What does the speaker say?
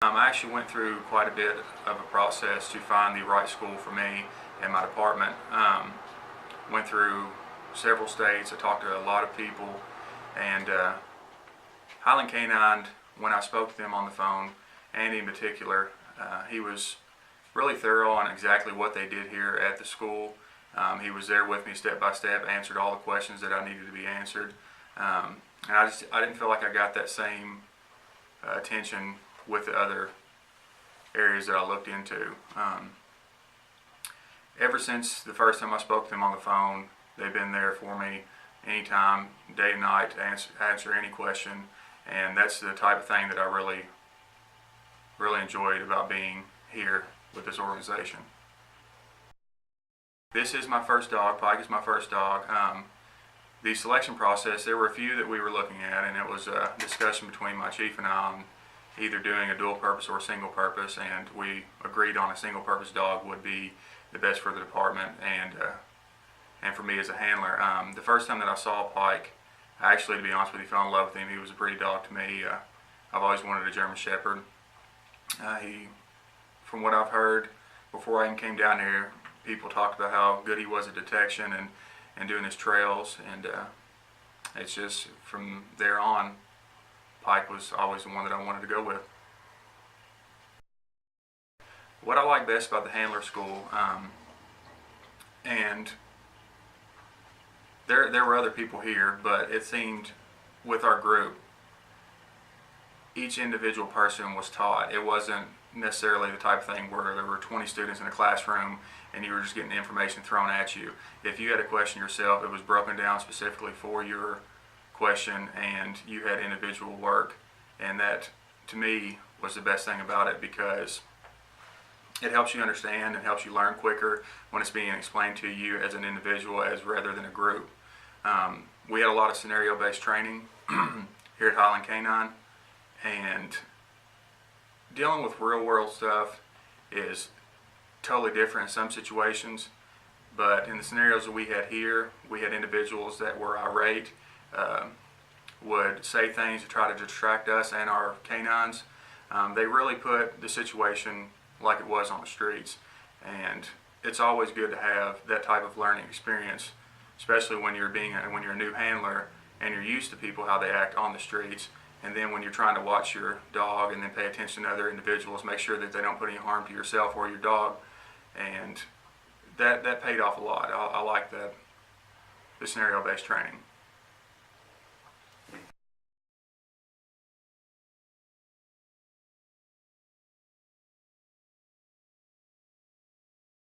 I actually went through quite a bit of a process to find the right school for me and my department. Went through several states. I talked to a lot of people, and Highland Canine, when I spoke to them on the phone, Andy in particular, he was really thorough on exactly what they did here at the school. He was there with me step by step, answered all the questions that I needed to be answered, and I didn't feel like I got that same attention with the other areas that I looked into. Ever since the first time I spoke to them on the phone, they've been there for me anytime, day and night, to answer any question, and that's the type of thing that I really enjoyed about being here with this organization. This is my first dog. Pike is my first dog. The selection process, there were a few that we were looking at, and it was a discussion between my chief and I on either doing a dual purpose or a single purpose, and we agreed on a single purpose dog would be the best for the department and for me as a handler. The first time that I saw Pike, I actually, to be honest with you, fell in love with him. He was a pretty dog to me. I've always wanted a German Shepherd. From what I've heard, before I even came down here, people talked about how good he was at detection and doing his trails, and it's just from there on, Pike was always the one that I wanted to go with. What I like best about the handler school, and there were other people here, but it seemed with our group, each individual person was taught. It wasn't necessarily the type of thing where there were 20 students in a classroom and you were just getting the information thrown at you. If you had a question yourself, it was broken down specifically for your question, and you had individual work, and that to me was the best thing about it, because it helps you understand and helps you learn quicker when it's being explained to you as an individual as rather than a group. We had a lot of scenario-based training here at Highland Canine, and dealing with real-world stuff is totally different in some situations, but in the scenarios that we had here, we had individuals that were irate, would say things to try to distract us and our canines. They really put the situation like it was on the streets, and it's always good to have that type of learning experience, especially when you're a new handler and you're used to people how they act on the streets, and then when you're trying to watch your dog and then pay attention to other individuals, make sure that they don't put any harm to yourself or your dog, and that paid off a lot. I like the scenario-based training.